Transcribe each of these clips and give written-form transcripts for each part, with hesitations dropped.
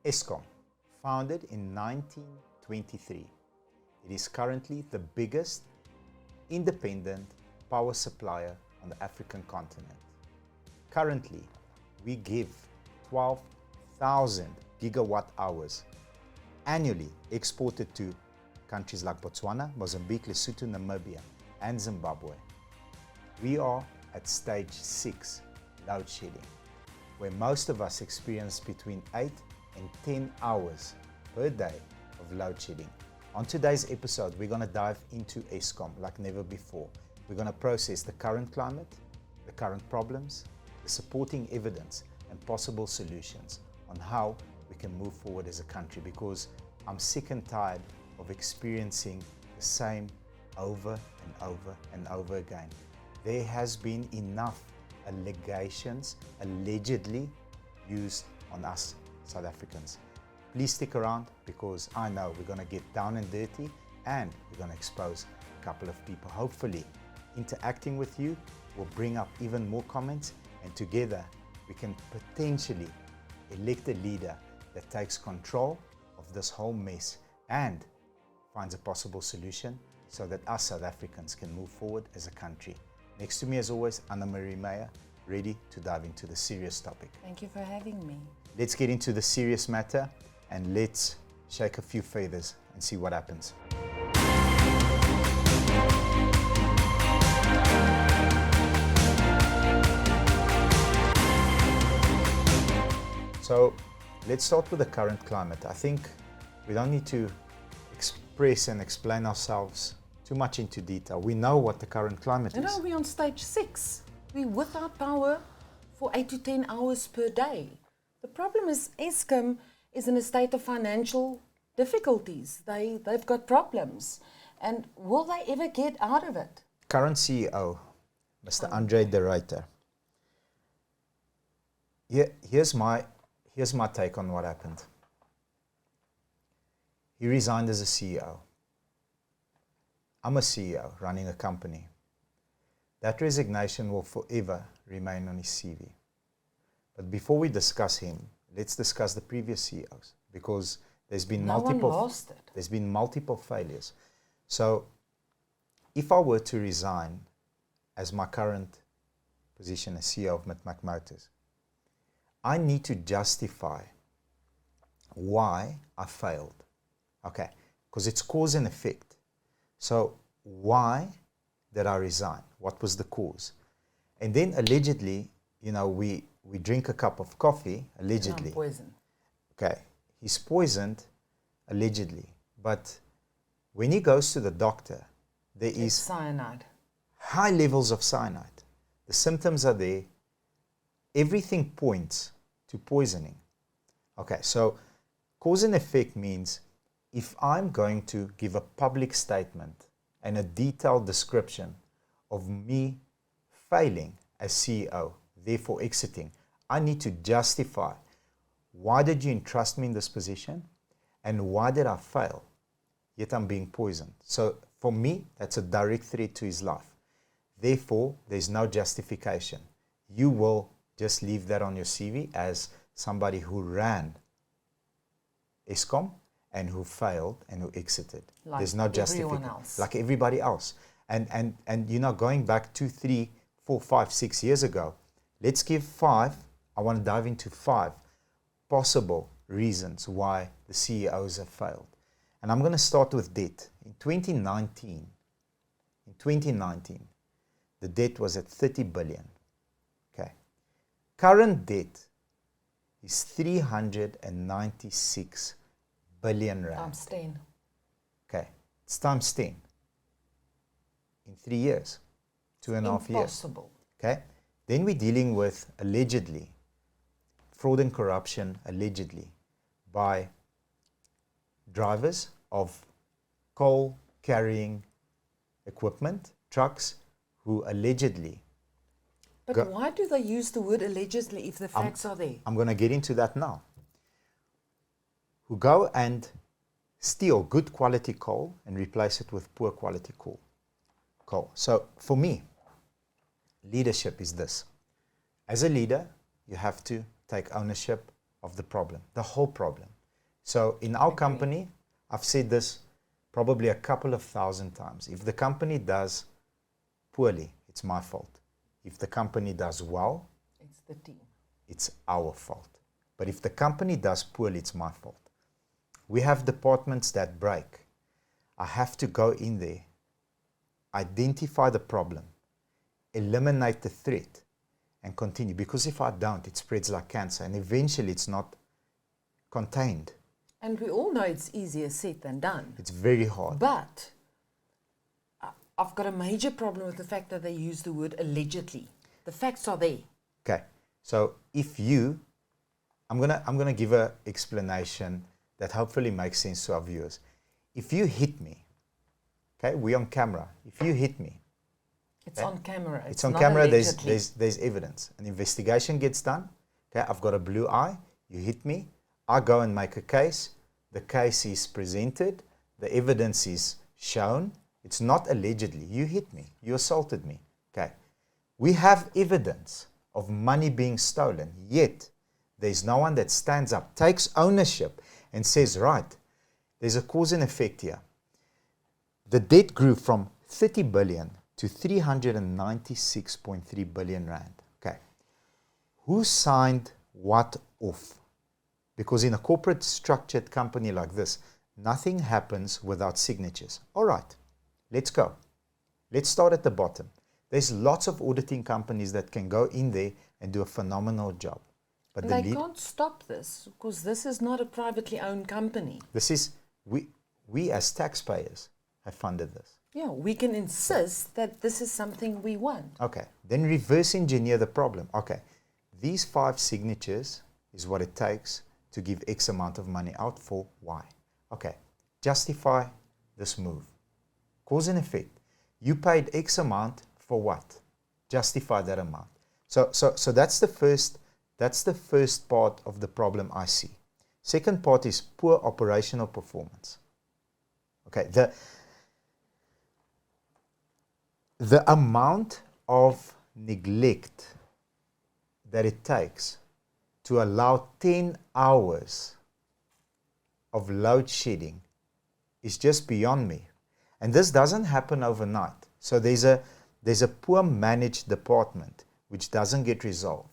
Eskom, founded in 1923. It is currently the biggest independent power supplier on the African continent. Currently, we give 12,000 gigawatt hours annually exported to countries like Botswana, Mozambique, Lesotho, Namibia, and Zimbabwe. We are at stage 6, load shedding, where most of us experience between 8 and 10 hours per day of load shedding. On today's episode, we're going to dive into Eskom like never before. We're going to process the current climate, the current problems, the supporting evidence, and possible solutions on how we can move forward as a country, because I'm sick and tired of experiencing the same over and over and over again. There has been enough allegations allegedly used on us South Africans. Please stick around, because I know we're going to get down and dirty and we're going to expose a couple of people. Hopefully, interacting with you will bring up even more comments, and together we can potentially elect a leader that takes control of this whole mess and finds a possible solution so that us South Africans can move forward as a country. Next to me, as always, Anna-Marie Meyer, ready to dive into the serious topic. Thank you for having me. Let's get into the serious matter and let's shake a few feathers and see what happens. So let's start with the current climate. I think we don't need to express and explain ourselves too much into detail. We know what the current climate is. No, we're on stage 6. We're without power for 8 to 10 hours per day. The problem is Eskom is in a state of financial difficulties. They've got problems. And will they ever get out of it? Current CEO, Mr. Andre de Ruyter. Here's my take on what happened. He resigned as a CEO. I'm a CEO running a company. That resignation will forever remain on his CV. But before we discuss him, let's discuss the previous CEOs, because there's been multiple failures. So if I were to resign as my current position as CEO of Mac Motors, I need to justify why I failed. Okay, because it's cause and effect. So why did I resign? What was the cause? And then allegedly, we drink a cup of coffee, allegedly. Poison. Okay, he's poisoned, allegedly. But when he goes to the doctor, there is cyanide. High levels of cyanide. The symptoms are there. Everything points to poisoning. Okay, so cause and effect means if I'm going to give a public statement and a detailed description of me failing as CEO, therefore exiting, I need to justify why did you entrust me in this position and why did I fail, yet I'm being poisoned. So for me, that's a direct threat to his life. Therefore, there's no justification. You will just leave that on your CV as somebody who ran Eskom and who failed and who exited. Like there's no justification. Like everybody else. And going back 2, 3, 4, 5, 6 years ago, let's give 5. I want to dive into 5 possible reasons why the CEOs have failed. And I'm going to start with debt. In 2019, the debt was at 30 billion. Okay. Current debt is 396 billion rand. Times 10. Okay. It's times 10. In 3 years. 2.5 years. Impossible. Okay. Then we're dealing with, allegedly, fraud and corruption, allegedly, by drivers of coal carrying equipment, trucks, who allegedly... But why do they use the word allegedly if the facts are there? I'm going to get into that now. Who go and steal good quality coal and replace it with poor quality coal. So for me, leadership is this. As a leader, you have to take ownership of the problem, the whole problem. So in our Agree. company, I've said this probably a couple of thousand times. If the company does poorly, it's my fault. If the company does well, It's the team. it's our fault. But if the company does poorly, it's my fault. We have departments that break. I have to go in there, identify the problem, eliminate the threat, and continue. Because if I don't, it spreads like cancer, and eventually it's not contained. And we all know it's easier said than done. It's very hard. But I've got a major problem with the fact that they use the word allegedly. The facts are there. Okay, so if you, I'm gonna give an explanation that hopefully makes sense to our viewers. If you hit me, okay, we're on camera. If you hit me, It's okay, on camera. it's on not camera. allegedly. There's evidence. An investigation gets done. Okay, I've got a blue eye. You hit me. I go and make a case. The case is presented. The evidence is shown. It's not allegedly. You hit me. You assaulted me. Okay. We have evidence of money being stolen, yet there's no one that stands up, takes ownership, and says, right, there's a cause and effect here. The debt grew from 30 billion to 396.3 billion rand. Okay. Who signed what off? Because in a corporate structured company like this, nothing happens without signatures. All right, let's go. Let's start at the bottom. There's lots of auditing companies that can go in there and do a phenomenal job. But They can't stop this because this is not a privately owned company. this is, we as taxpayers have funded this. Yeah, we can insist that this is something we want. Okay, then reverse engineer the problem. Okay, these 5 signatures is what it takes to give X amount of money out for Y. Okay, justify this move. Cause and effect. You paid X amount for what? Justify that amount. So that's the first part of the problem I see. Second part is poor operational performance. Okay, the amount of neglect that it takes to allow 10 hours of load shedding is just beyond me. And this doesn't happen overnight. So there's a poor managed department which doesn't get resolved.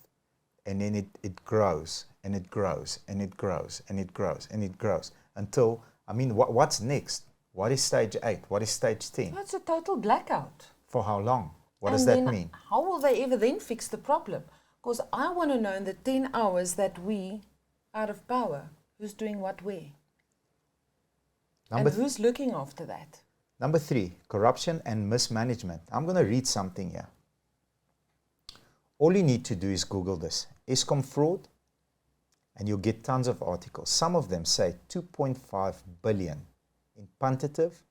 And then it grows and it grows and it grows and it grows and it grows until, I mean, what's next? What is stage 8? What is stage 10? That's a total blackout. For how long? What And does that then mean? How will they ever then fix the problem? Because I want to know in the 10 hours that we out of power, who's doing what where? And who's looking after that? Number 3, corruption and mismanagement. I'm going to read something here. All you need to do is Google this. Eskom fraud, and you'll get tons of articles. Some of them say 2.5 billion in punitive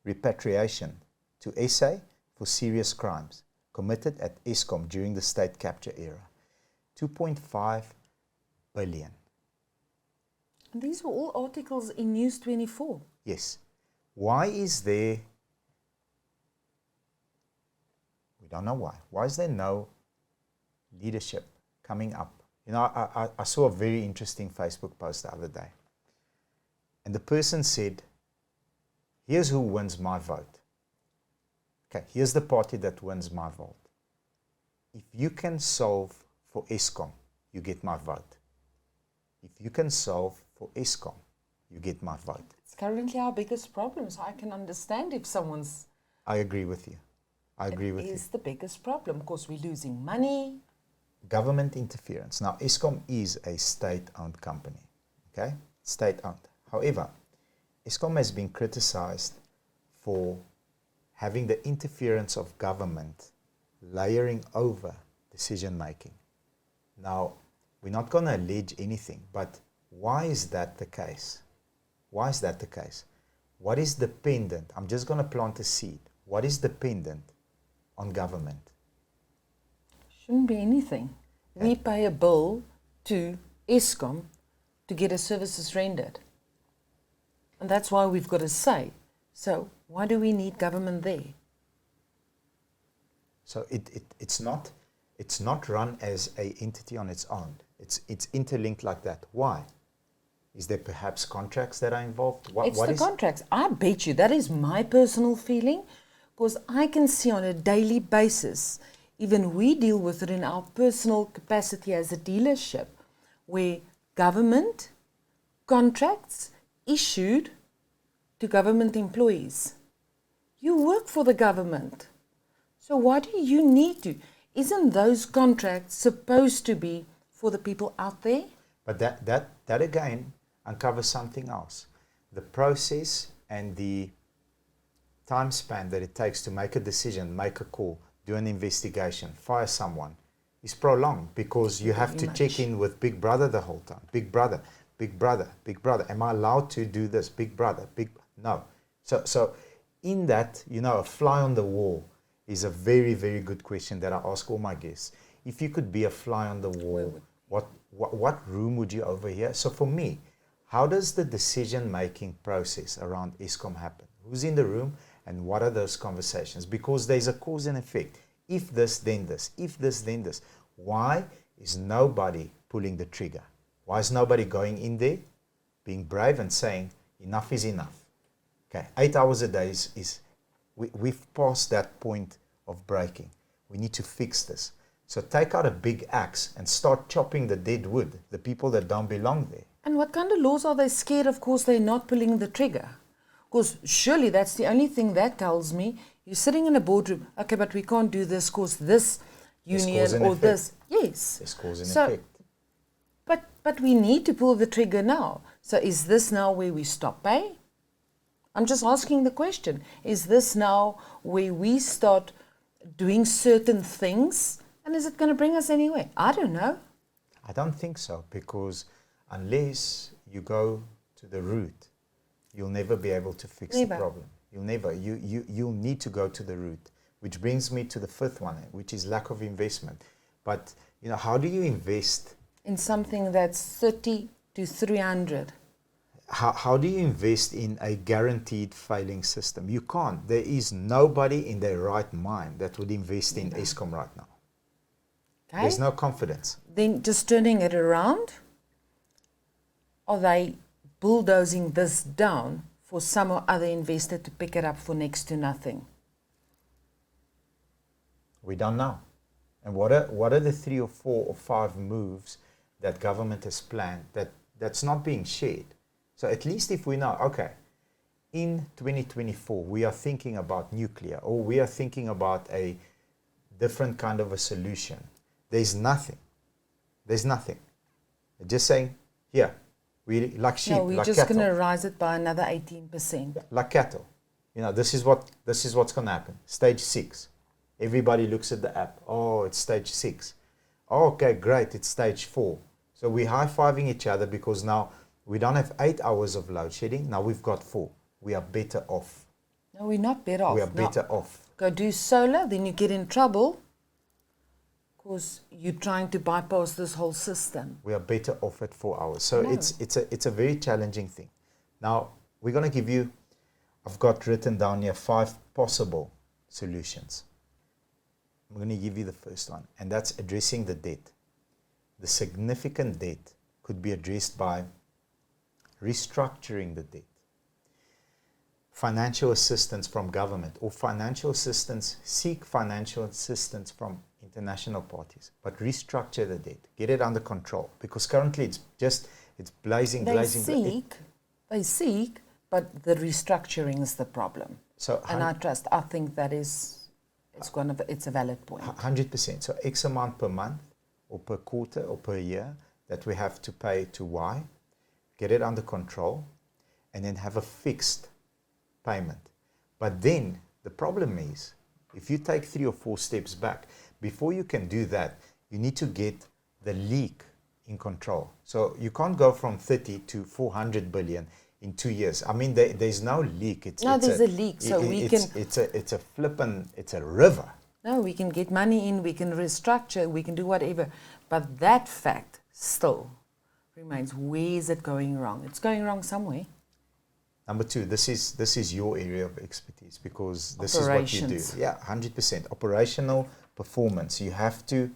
repatriation to SA for serious crimes committed at Eskom during the state capture era. 2.5 billion. And these were all articles in News 24. Yes. Why is there, we don't know why. Why is there no leadership coming up? You know, I saw a very interesting Facebook post the other day. And the person said, here's who wins my vote. Okay, here's the party that wins my vote. If you can solve for Eskom, you get my vote. If you can solve for Eskom, you get my vote. It's currently our biggest problem, so I can understand if someone's... I agree with you. I agree with you. It is the biggest problem because we're losing money. Government interference. Now, Eskom is a state-owned company, okay? State-owned. However, Eskom has been criticized for having the interference of government layering over decision-making. Now, we're not going to allege anything, but why is that the case? Why is that the case? What is dependent? I'm just going to plant a seed. What is dependent on government? Shouldn't be anything. We pay a bill to Eskom to get our services rendered. And that's why we've got a say. So why do we need government there? So it's not run as an entity on its own. It's interlinked like that. Why? Is there perhaps contracts that are involved? It's What the is contracts. I bet you that is my personal feeling, because I can see on a daily basis, even we deal with it in our personal capacity as a dealership, where government contracts issued to government employees. You work for the government. So why do you need to? Isn't those contracts supposed to be for the people out there? But that again uncovers something else. The process and the time span that it takes to make a decision, make a call, do an investigation, fire someone is prolonged, because you have to check in with Big Brother the whole time. Big Brother, Big Brother, Big Brother. Am I allowed to do this? Big Brother, no. So in that, a fly on the wall is a very, very good question that I ask all my guests. If you could be a fly on the wall, what room would you overhear? So for me, how does the decision-making process around Eskom happen? Who's in the room and what are those conversations? Because there's a cause and effect. If this, then this. If this, then this. Why is nobody pulling the trigger? Why is nobody going in there, being brave and saying, enough is enough? Okay, 8 hours a day we've passed that point of breaking. We need to fix this. So take out a big axe and start chopping the dead wood, the people that don't belong there. And what kind of laws are they scared of? Course, they're not pulling the trigger. Because surely that's the only thing that tells me. You're sitting in a boardroom, okay, but we can't do this because this union or this. Yes. There's cause and effect. But we need to pull the trigger now. So is this now where we stop pay? I'm just asking the question. Is this now where we start doing certain things? And is it going to bring us anywhere? I don't know. I don't think so, because unless you go to the root, you'll never be able to fix the problem. You'll never. You'll need to go to the root, which brings me to the fifth one, which is lack of investment. But, how do you invest in something that's 30 to 300? How do you invest in a guaranteed failing system? You can't. There is nobody in their right mind that would invest in Eskom right now. Okay. There's no confidence. Then just turning it around, are they bulldozing this down for some or other investor to pick it up for next to nothing? We don't know. And what are the 3 or 4 or 5 moves that government has planned that's not being shared? So at least if we know, okay, in 2024, we are thinking about nuclear, or we are thinking about a different kind of a solution. There's nothing. There's nothing. They're just saying, here, we like sheep, no, we're like just cattle. going to rise it by another 18%. Like cattle. This is what's going to happen. Stage 6. Everybody looks at the app. Oh, it's stage 6. Oh, okay, great, it's stage 4. So we're high-fiving each other because now we don't have 8 hours of load shedding. Now we've got 4. We are better off. No, we're not better off. We are better off. Go do solar, then you get in trouble because you're trying to bypass this whole system. We are better off at 4 hours. So it's a very challenging thing. Now, we're going to give you, I've got written down here 5 possible solutions. I'm going to give you the first one, and that's addressing the debt. The significant debt could be addressed by restructuring the debt. Financial assistance from government, or seek financial assistance from international parties, but restructure the debt, get it under control, because currently it's blazing. They seek, but the restructuring is the problem. So, I think that it's a valid point. 100%. So X amount per month, or per quarter, or per year that we have to pay to Y, get it under control, and then have a fixed payment. But then the problem is, if you take 3 or 4 steps back, before you can do that, you need to get the leak in control. So you can't go from 30 to 400 billion in 2 years. I mean, there's no leak. There's a leak. So it's a river. No, we can get money in, we can restructure, we can do whatever. But that fact still remains. Where is it going wrong? It's going wrong somewhere. Number 2, this is your area of expertise, because this is what you do. Yeah, 100%. Operational performance. You have to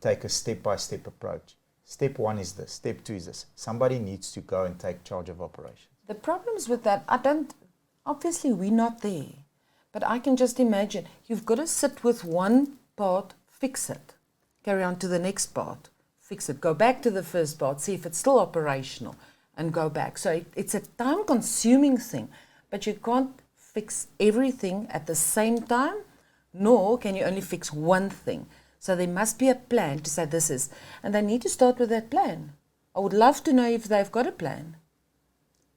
take a step-by-step approach. Step 1 is this. Step 2 is this. Somebody needs to go and take charge of operations. The problems with that, obviously we're not there. But I can just imagine, you've got to sit with one part, fix it. Carry on to the next part, fix it. Go back to the first part, see if it's still operational, and go back. So it's a time-consuming thing, but you can't fix everything at the same time, nor can you only fix one thing. So there must be a plan to say this is, and they need to start with that plan. I would love to know if they've got a plan.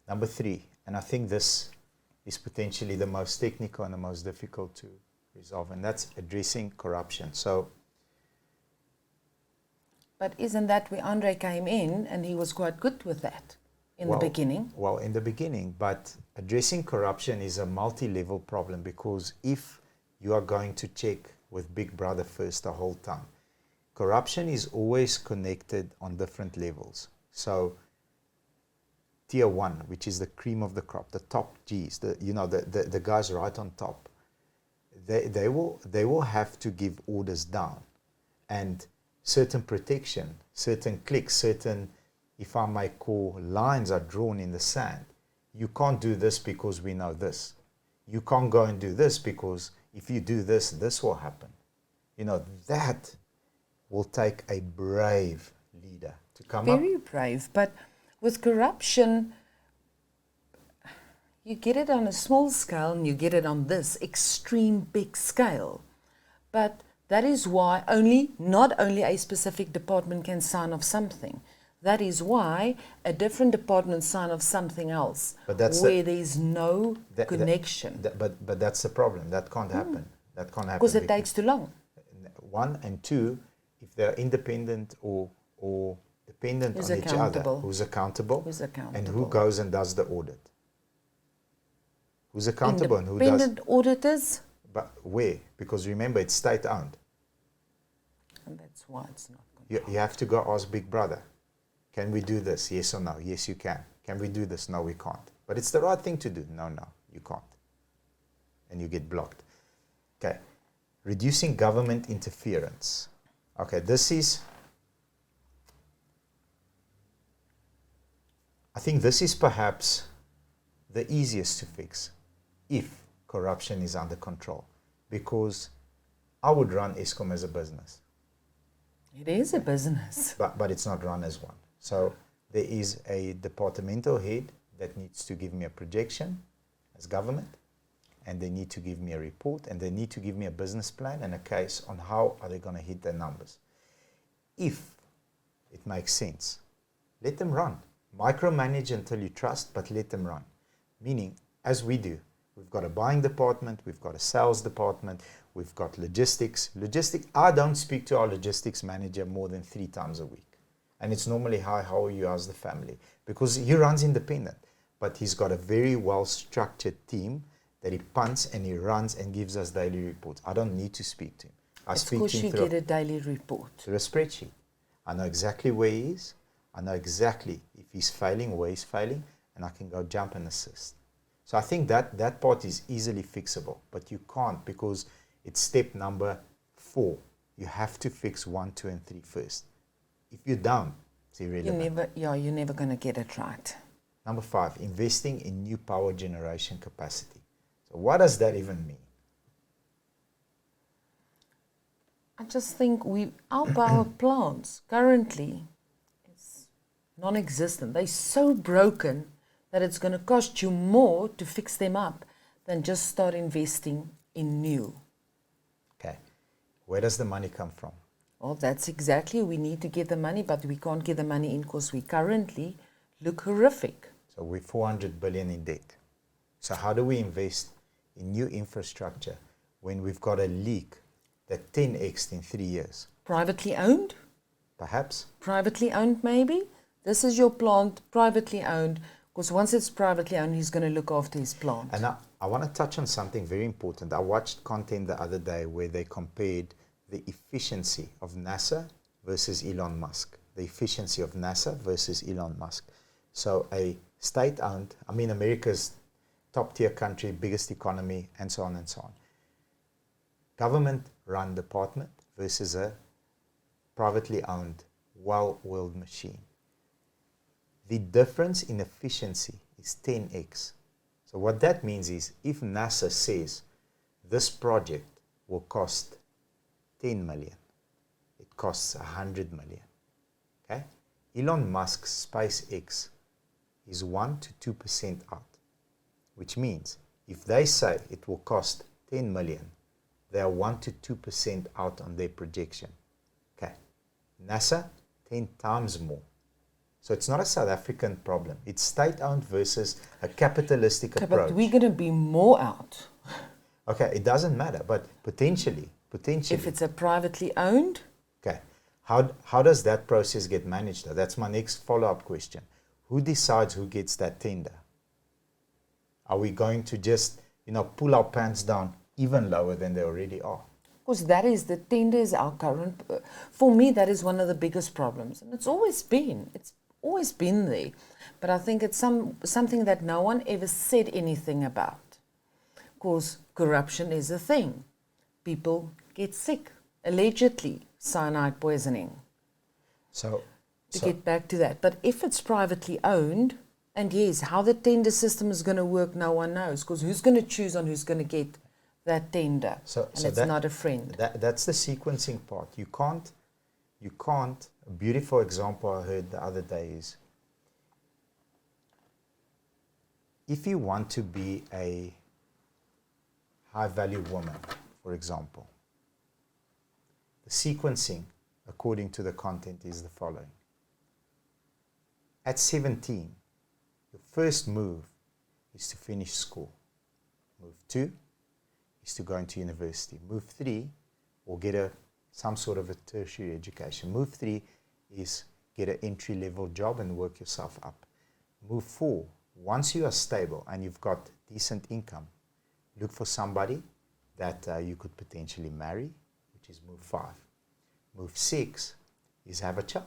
Number 3, and I think this is potentially the most technical and the most difficult to resolve, and that's addressing corruption. But isn't that where Andre came in, and he was quite good with that in the beginning? Well, in the beginning, but addressing corruption is a multi-level problem, because if you are going to check with Big Brother first the whole time, corruption is always connected on different levels. So tier 1, which is the cream of the crop, the top Gs, the guys right on top, they will have to give orders down, and certain protection, certain clicks, certain, if I may call, lines are drawn in the sand. You can't do this because we know this. You can't go and do this because if you do this, this will happen. That will take a brave leader to come up. Very brave, but with corruption, you get it on a small scale and you get it on this extreme big scale. But that is why not only a specific department can sign off something. That is why a different department sign off something else, where there's no connection. But that's the problem. That can't happen. That can't happen. Because it takes too long. 1 and 2, if they're independent or dependent on each other, who's accountable, and who goes and does the audit? Who's accountable and who does? Independent auditors. But where? Because remember, it's state-owned. And that's why it's not You have to go ask Big Brother. Can we do this? Yes or no? Yes, you can. Can we do this? No, we can't. But it's the right thing to do. No, you can't. And you get blocked. Okay. Reducing government interference. Okay, I think this is perhaps the easiest to fix if corruption is under control, because I would run Eskom as a business. It is a business. But it's not run as one. So there is a departmental head that needs to give me a projection as government, and they need to give me a report, and they need to give me a business plan and a case on how are they going to hit their numbers. If it makes sense, let them run. Micromanage until you trust, but let them run. Meaning, as we do, we've got a buying department, we've got a sales department, we've got logistics. I don't speak to our logistics manager more than 3 times a week. And it's normally, hi, how are you, how's the family? Because he runs independent, but he's got a very well-structured team that he punts and he runs and gives us daily reports. I don't need to speak to him. I speak to him through, you get a daily report. Through a spreadsheet. I know exactly where he is. I know exactly if he's failing, where he's failing, and I can go jump and assist. So I think that part is easily fixable, but you can't, because it's step number 4. You have to fix 1, 2, and 3 first. If you don't, it's irrelevant. You're never going to get it right. Number 5, investing in new power generation capacity. So what does that even mean? I just think our power plants currently is non-existent. They're so broken that it's going to cost you more to fix them up than just start investing in new. Okay. Where does the money come from? Well, that's exactly, we need to get the money, but we can't get the money in because we currently look horrific. So we're 400 billion in debt. So how do we invest in new infrastructure when we've got a leak that 10x'd in 3 years? Privately owned? Perhaps. Privately owned, maybe? This is your plant, privately owned, because once it's privately owned, he's going to look after his plant. And I want to touch on something very important. I watched content the other day where they compared the efficiency of NASA versus Elon Musk. The efficiency of NASA versus Elon Musk. So a state-owned, America's top-tier country, biggest economy, and so on and so on. Government-run department versus a privately owned well-oiled machine. The difference in efficiency is 10x. So what that means is, if NASA says this project will cost 10 million, it costs 100 million. Okay? Elon Musk's SpaceX is 1 to 2% out, which means if they say it will cost 10 million, they are 1 to 2% out on their projection. Okay. NASA, 10 times more. So it's not a South African problem. It's state-owned versus a capitalistic approach. But we're going to be more out. Okay, it doesn't matter, but potentially. If it's a privately owned? Okay. How does that process get managed? That's my next follow-up question. Who decides who gets that tender? Are we going to just, pull our pants down even lower than they already are? Because that is, the tender is our current, for me, that is one of the biggest problems. And it's always been there. But I think it's something that no one ever said anything about. Because corruption is a thing. People get sick, allegedly, cyanide poisoning. To get back to that. But if it's privately owned, and yes, how the tender system is going to work, no one knows. Because who's going to choose on who's going to get that tender? It's not a friend. That's the sequencing part. You can't, a beautiful example I heard the other day is, if you want to be a high-value woman, for example, the sequencing, according to the content, is the following. At 17, the first move is to finish school. Move 2 is to go into university. Move 3 or get some sort of a tertiary education. Move 3 is get an entry-level job and work yourself up. Move 4, once you are stable and you've got decent income, look for somebody that you could potentially marry, which is move 5. Move 6 is have a child.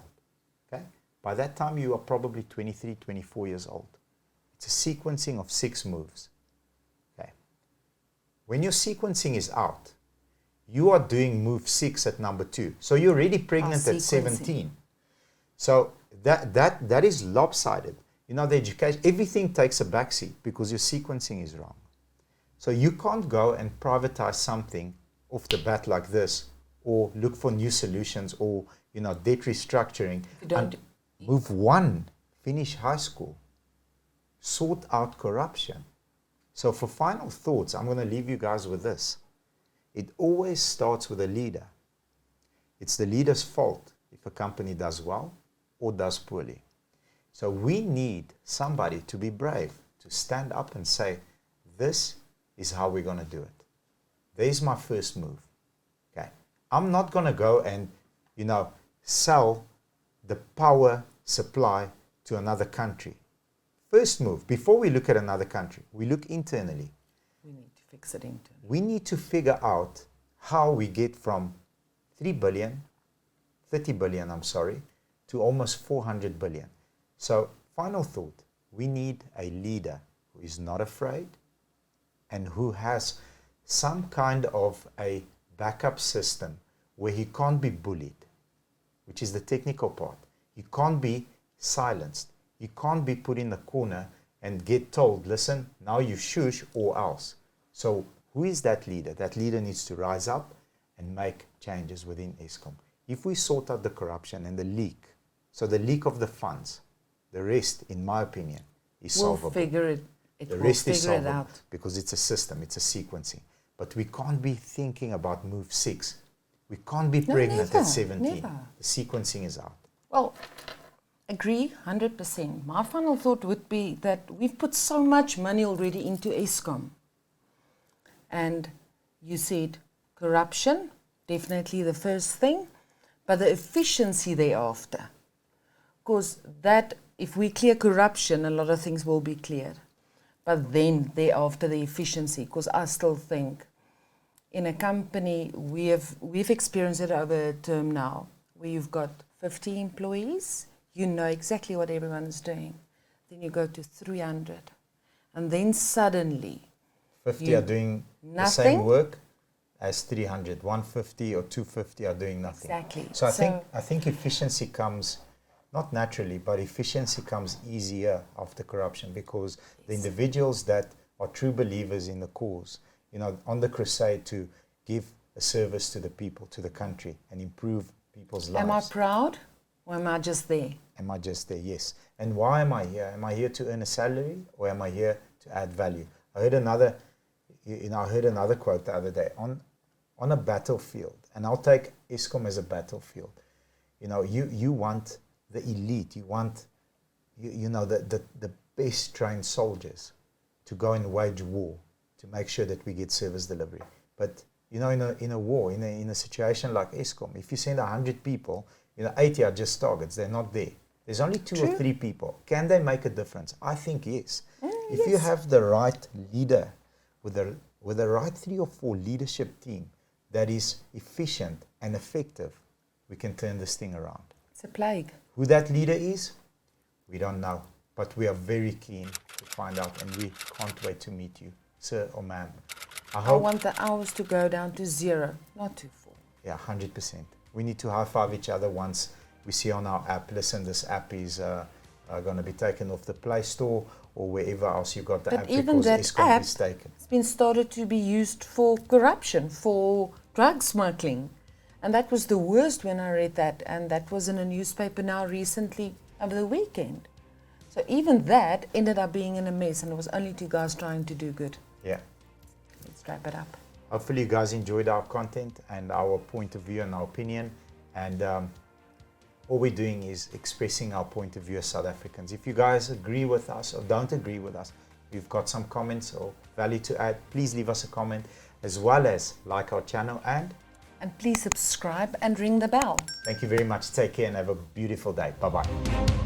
Okay? By that time, you are probably 23, 24 years old. It's a sequencing of 6 moves. Okay? When your sequencing is out, you are doing move 6 at number 2. So you're already pregnant at 17. So that is lopsided. The education, everything takes a backseat because your sequencing is wrong. So you can't go and privatize something off the bat like this, or look for new solutions, or debt restructuring. And move 1, finish high school, sort out corruption. So for final thoughts, I'm going to leave you guys with this. It always starts with a leader. It's the leader's fault if a company does well or does poorly. So we need somebody to be brave, to stand up and say, this is how we're going to do it. There's my first move. Okay. I'm not going to go and, sell the power supply to another country. First move, before we look at another country, we look internally. We need to fix it internally. We need to figure out how we get from 30 billion, to almost 400 billion. So, final thought, we need a leader who is not afraid and who has some kind of a backup system where he can't be bullied, which is the technical part. He can't be silenced. He can't be put in the corner and get told, listen, now you shush or else. So who is that leader? That leader needs to rise up and make changes within Eskom. If we sort out the corruption and the leak, so the leak of the funds, the rest, in my opinion, is solvable. We'll figure it. The rest is solvable because it's a system, it's a sequencing. But we can't be thinking about move 6. We can't be pregnant at 17. Never. The sequencing is out. Well, agree 100%. My final thought would be that we've put so much money already into Eskom. And you said corruption, definitely the first thing, but the efficiency thereafter. Because that, if we clear corruption, a lot of things will be cleared. But then thereafter the efficiency, because I still think in a company, we've experienced it over a term now, where you've got 50 employees, you know exactly what everyone is doing. Then you go to 300. And then suddenly 50 are doing the same work as 300, 150 or 250 are doing nothing. Exactly. So I think efficiency comes, not naturally, but efficiency comes easier after corruption, because the individuals that are true believers in the cause, you know, on the crusade to give a service to the people, to the country, and improve people's lives. Am I proud, or am I just there? Am I just there? Yes. And why am I here? Am I here to earn a salary, or am I here to add value? I heard another quote the other day, on a battlefield, and I'll take Eskom as a battlefield. You know, you want the elite, you want the best trained soldiers to go and wage war to make sure that we get service delivery. But you know, in a war, in a situation like Eskom, if you send 100 people, 80 are just targets. They're not there. There's only 2 or 3 people. Can they make a difference? I think yes. If you have the right leader with the right 3 or 4 leadership team that is efficient and effective, we can turn this thing around. It's a plague. Who that leader is, we don't know. But we are very keen to find out, and we can't wait to meet you, sir or ma'am. I want the hours to go down to 0, not to 4. Yeah, 100%. We need to high-five each other once we see on our app, listen, this app is going to be taken off the Play Store or wherever else you got the but app, even because that Eskom app is taken. It's been started to be used for corruption, for drug smuggling. And that was the worst when I read that. And that was in a newspaper now recently over the weekend. So even that ended up being in a mess, and it was only 2 guys trying to do good. Yeah. Let's wrap it up. Hopefully you guys enjoyed our content and our point of view and our opinion. And all we're doing is expressing our point of view as South Africans. If you guys agree with us or don't agree with us, we've got some comments or value to add, please leave us a comment, as well as like our channel, and please subscribe and ring the bell. Thank you very much. Take care and have a beautiful day. Bye-bye.